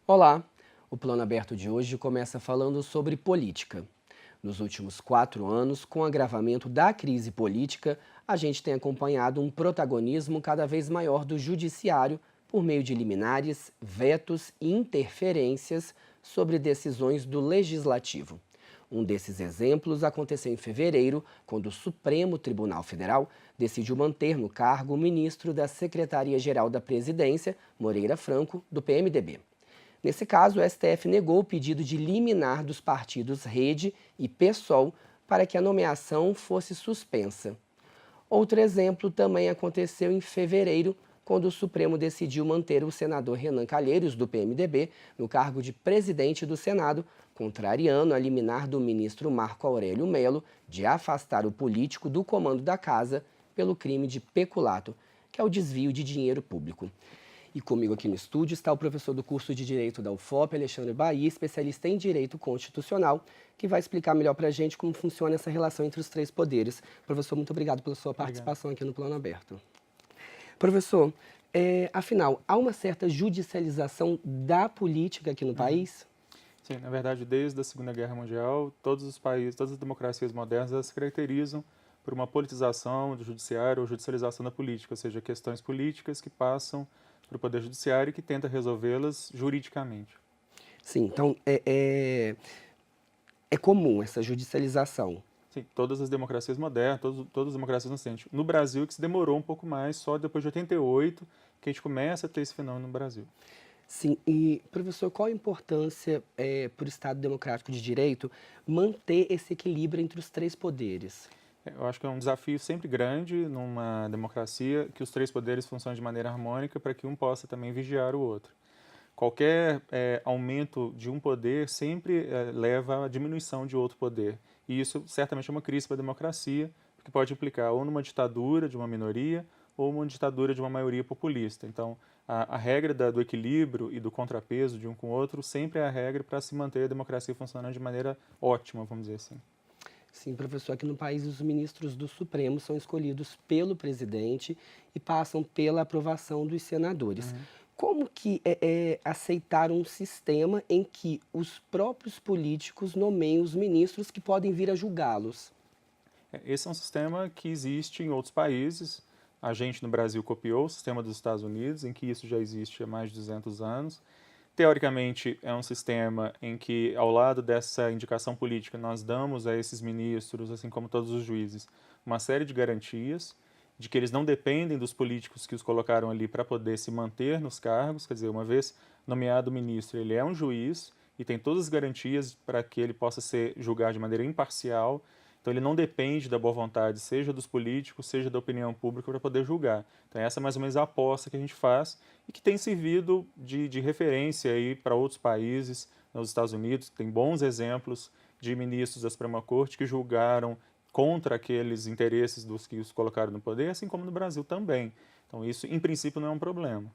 Olá! O Plano Aberto de hoje começa falando sobre política. Nos últimos 4 anos, com o agravamento da crise política, a gente tem acompanhado um protagonismo cada vez maior do judiciário por meio de liminares, vetos e interferências sobre decisões do legislativo. Um desses exemplos aconteceu em fevereiro, quando o Supremo Tribunal Federal decidiu manter no cargo o ministro da Secretaria-Geral da Presidência, Moreira Franco, do PMDB. Nesse caso, o STF negou o pedido de liminar dos partidos Rede e PSOL para que a nomeação fosse suspensa. Outro exemplo também aconteceu em fevereiro, quando o Supremo decidiu manter o senador Renan Calheiros, do PMDB, no cargo de presidente do Senado, contrariando a liminar do ministro Marco Aurélio Mello de afastar o político do comando da casa pelo crime de peculato, que é o desvio de dinheiro público. E comigo aqui no estúdio está o professor do curso de Direito da UFOP, Alexandre Bahia, especialista em Direito Constitucional, que vai explicar melhor para a gente como funciona essa relação entre os três poderes. Professor, muito obrigado pela sua participação aqui no Plano Aberto. Professor, afinal, há uma certa judicialização da política aqui no país? Sim, na verdade, desde a Segunda Guerra Mundial, todos os países, todas as democracias modernas, elas se caracterizam por uma politização do judiciário ou judicialização da política, ou seja, questões políticas que passam para o Poder Judiciário e que tenta resolvê-las juridicamente. Sim, então é comum essa judicialização. Sim, todas as democracias modernas, todas as democracias nascentes. No Brasil, que se demorou um pouco mais, só depois de 88, que a gente começa a ter esse fenômeno no Brasil. Sim, e professor, qual a importância para o Estado Democrático de Direito manter esse equilíbrio entre os três poderes? Eu acho que é um desafio sempre grande numa democracia que os três poderes funcionem de maneira harmônica para que um possa também vigiar o outro. Qualquer aumento de um poder sempre leva à diminuição de outro poder. E isso certamente é uma crise para a democracia, porque pode implicar ou numa ditadura de uma minoria ou uma ditadura de uma maioria populista. Então, a regra do equilíbrio e do contrapeso de um com o outro sempre é a regra para se manter a democracia funcionando de maneira ótima, vamos dizer assim. Sim, professor, aqui no país os ministros do Supremo são escolhidos pelo presidente e passam pela aprovação dos senadores. Uhum. Como que aceitar um sistema em que os próprios políticos nomeiam os ministros que podem vir a julgá-los? Esse é um sistema que existe em outros países. A gente no Brasil copiou o sistema dos Estados Unidos, em que isso já existe há mais de 200 anos. Teoricamente, é um sistema em que, ao lado dessa indicação política, nós damos a esses ministros, assim como todos os juízes, uma série de garantias, de que eles não dependem dos políticos que os colocaram ali para poder se manter nos cargos. Quer dizer, uma vez nomeado ministro, ele é um juiz e tem todas as garantias para que ele possa ser julgado de maneira imparcial. Então ele não depende da boa vontade, seja dos políticos, seja da opinião pública, para poder julgar. Então essa é mais ou menos a aposta que a gente faz e que tem servido de referência aí para outros países. Nos Estados Unidos tem bons exemplos de ministros da Suprema Corte que julgaram contra aqueles interesses dos que os colocaram no poder, assim como no Brasil também. Então isso, em princípio, não é um problema.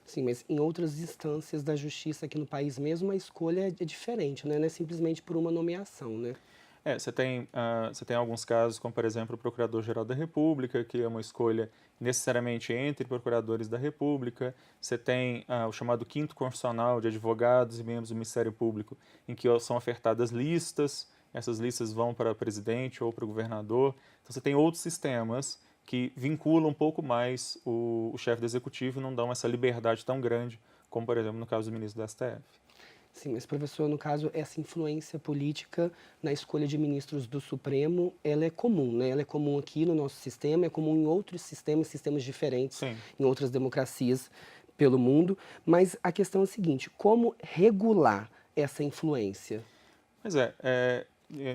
Sim, mas em outras instâncias da justiça aqui no país mesmo, a escolha é diferente, né? Não é simplesmente por uma nomeação, né? Você tem alguns casos, como por exemplo o Procurador-Geral da República, que é uma escolha necessariamente entre procuradores da República. Você tem o chamado Quinto Constitucional de advogados e membros do Ministério Público, em que são ofertadas listas, essas listas vão para o presidente ou para o governador. Então você tem outros sistemas que vinculam um pouco mais o chefe do executivo e não dão essa liberdade tão grande, como por exemplo no caso do ministro do STF. Sim, mas professor, no caso, essa influência política na escolha de ministros do Supremo, ela é comum, né? Ela é comum aqui no nosso sistema, é comum em outros sistemas, sistemas diferentes, Sim. em outras democracias pelo mundo. Mas a questão é a seguinte: como regular essa influência? Pois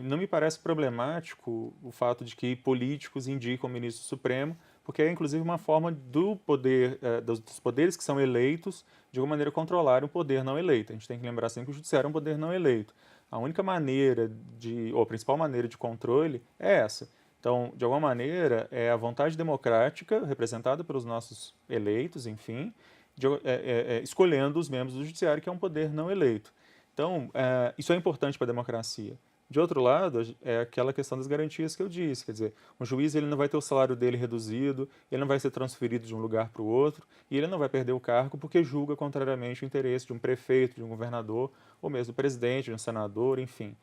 não me parece problemático o fato de que políticos indicam o ministro supremo, porque é inclusive uma forma do poder, dos poderes que são eleitos, de alguma maneira controlar um poder não eleito. A gente tem que lembrar sempre que o judiciário é um poder não eleito. A única maneira ou a principal maneira de controle é essa. Então, de alguma maneira, é a vontade democrática, representada pelos nossos eleitos, enfim, escolhendo os membros do judiciário, que é um poder não eleito. Então, isso é importante para a democracia. De outro lado, é aquela questão das garantias que eu disse, quer dizer, um juiz ele não vai ter o salário dele reduzido, ele não vai ser transferido de um lugar para o outro, e ele não vai perder o cargo porque julga contrariamente o interesse de um prefeito, de um governador, ou mesmo do presidente, de um senador, enfim.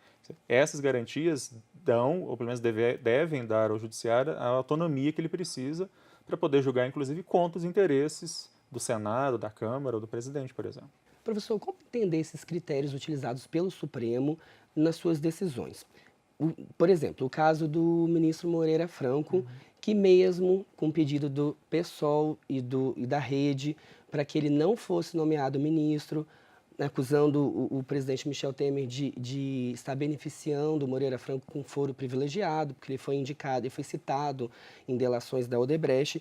Essas garantias dão, ou pelo menos devem dar ao judiciário a autonomia que ele precisa para poder julgar, inclusive, contra os interesses do Senado, da Câmara ou do presidente, por exemplo. Professor, como entender esses critérios utilizados pelo Supremo nas suas decisões? Por exemplo, o caso do ministro Moreira Franco, que mesmo com pedido do PSOL e da Rede para que ele não fosse nomeado ministro, acusando o presidente Michel Temer de estar beneficiando o Moreira Franco com foro privilegiado, porque ele foi indicado e foi citado em delações da Odebrecht,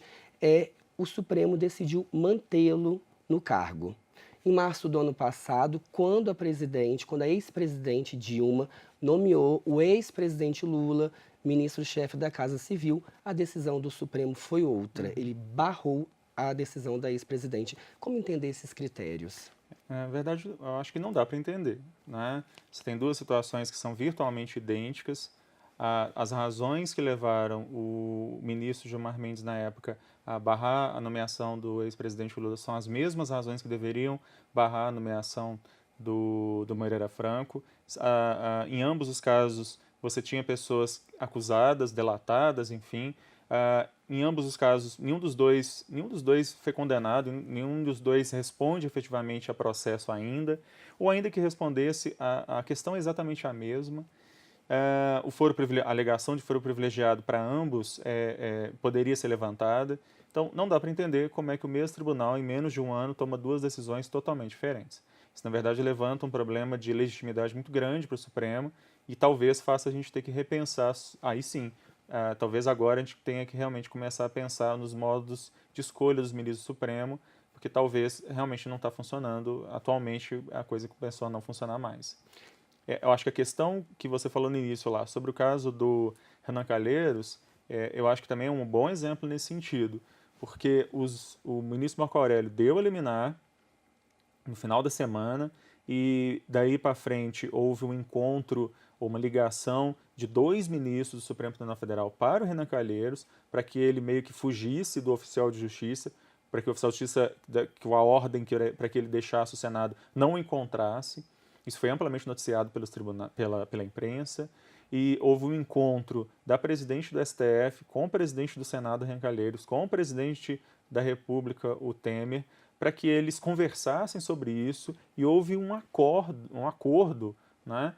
o Supremo decidiu mantê-lo no cargo. Em março do ano passado, quando a ex-presidente Dilma nomeou o ex-presidente Lula ministro-chefe da Casa Civil, a decisão do Supremo foi outra. Ele barrou a decisão da ex-presidente. Como entender esses critérios? Na verdade, eu acho que não dá para entender, né? Você tem duas situações que são virtualmente idênticas. As razões que levaram o ministro Gilmar Mendes, na época, a barrar a nomeação do ex-presidente Lula são as mesmas razões que deveriam barrar a nomeação do Moreira Franco. Em ambos os casos, você tinha pessoas acusadas, delatadas, enfim. Em ambos os casos, nenhum dos dois foi condenado, nenhum dos dois responde efetivamente a processo ainda, ou ainda que respondesse, a questão é exatamente a mesma. A alegação de foro privilegiado para ambos poderia ser levantada. Então, não dá para entender como é que o mesmo tribunal, em menos de um ano, toma duas decisões totalmente diferentes. Isso, na verdade, levanta um problema de legitimidade muito grande para o Supremo e talvez faça a gente ter que repensar, aí sim, talvez agora a gente tenha que realmente começar a pensar nos modos de escolha dos ministros do Supremo, porque talvez realmente não está funcionando atualmente, a coisa começou a não funcionar mais. Eu acho que a questão que você falou no início lá, sobre o caso do Renan Calheiros, eu acho que também é um bom exemplo nesse sentido, porque o ministro Marco Aurélio deu a liminar no final da semana e daí para frente houve um encontro ou uma ligação de dois ministros do Supremo Tribunal Federal para o Renan Calheiros, para que ele meio que fugisse do oficial de justiça, para que o oficial de justiça, que a ordem para que ele deixasse o Senado não o encontrasse. Isso foi amplamente noticiado pela imprensa. E houve um encontro da presidente do STF com o presidente do Senado, Renan Calheiros, com o presidente da República, o Temer, para que eles conversassem sobre isso e houve um acordo, né,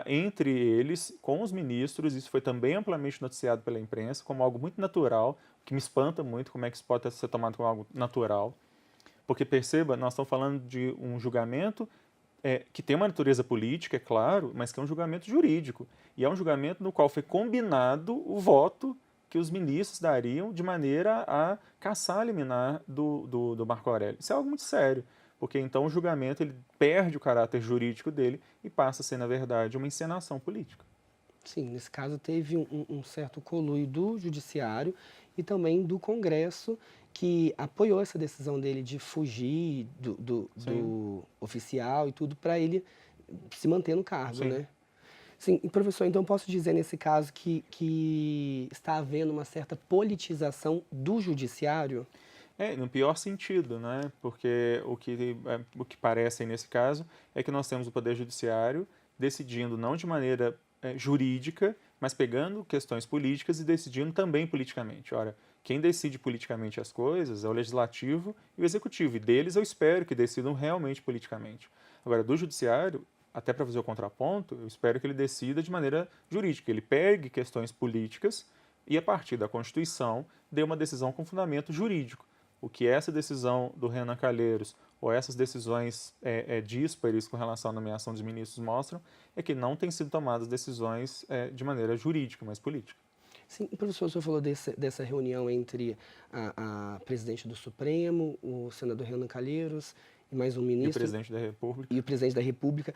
entre eles com os ministros. Isso foi também amplamente noticiado pela imprensa como algo muito natural, que me espanta muito como é que isso pode ser tomado como algo natural. Porque perceba, nós estamos falando de um julgamento que tem uma natureza política, é claro, mas que é um julgamento jurídico. E é um julgamento no qual foi combinado o voto que os ministros dariam de maneira a cassar a liminar do Marco Aurélio. Isso é algo muito sério, porque então o julgamento ele perde o caráter jurídico dele e passa a ser, na verdade, uma encenação política. Sim, nesse caso teve um certo conluio do Judiciário e também do Congresso, que apoiou essa decisão dele de fugir do oficial e tudo, para ele se manter no cargo, Sim. né? Sim, e professor, então posso dizer nesse caso que está havendo uma certa politização do Judiciário? No pior sentido, né? Porque o que parece aí nesse caso é que nós temos o Poder Judiciário decidindo não de maneira jurídica, mas pegando questões políticas e decidindo também politicamente. Ora, quem decide politicamente as coisas é o Legislativo e o Executivo, e deles eu espero que decidam realmente politicamente. Agora, do Judiciário, até para fazer o contraponto, eu espero que ele decida de maneira jurídica, ele pegue questões políticas e, a partir da Constituição, dê uma decisão com fundamento jurídico. O que essa decisão do Renan Calheiros ou essas decisões díspares com relação à nomeação dos ministros mostram é que não têm sido tomadas decisões de maneira jurídica, mas política. Sim, professor, o senhor falou dessa reunião entre a presidente do Supremo, o senador Renan Calheiros e mais um E o ministro presidente da República? e o presidente da República.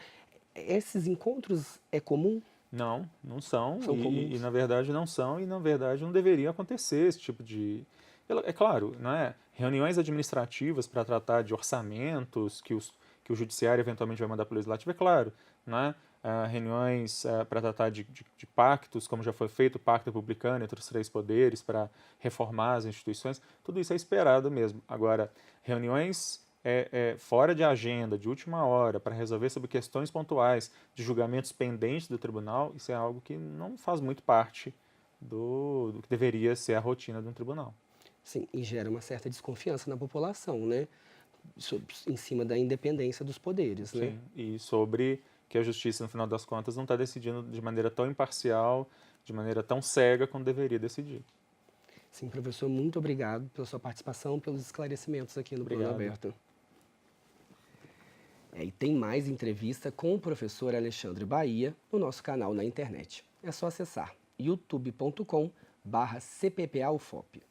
Esses encontros é comum? Não, não são, São e comuns? na verdade não são, e na verdade não deveria acontecer esse tipo de... É claro, não é? Reuniões administrativas para tratar de orçamentos que o judiciário eventualmente vai mandar para o legislativo, é claro, não é? reuniões para tratar de pactos, como já foi feito o Pacto Republicano entre os três poderes para reformar as instituições, tudo isso é esperado mesmo. Agora, reuniões fora de agenda, de última hora, para resolver sobre questões pontuais de julgamentos pendentes do tribunal, isso é algo que não faz muito parte do que deveria ser a rotina de um tribunal. Sim, e gera uma certa desconfiança na população, né? Em cima da independência dos poderes, né? Sim, e sobre que a justiça, no final das contas, não está decidindo de maneira tão imparcial, de maneira tão cega como deveria decidir. Sim, professor, muito obrigado pela sua participação, pelos esclarecimentos aqui no Plano Obrigado. Aberto. E tem mais entrevista com o professor Alexandre Bahia no nosso canal na internet. É só acessar youtube.com/cppaufop.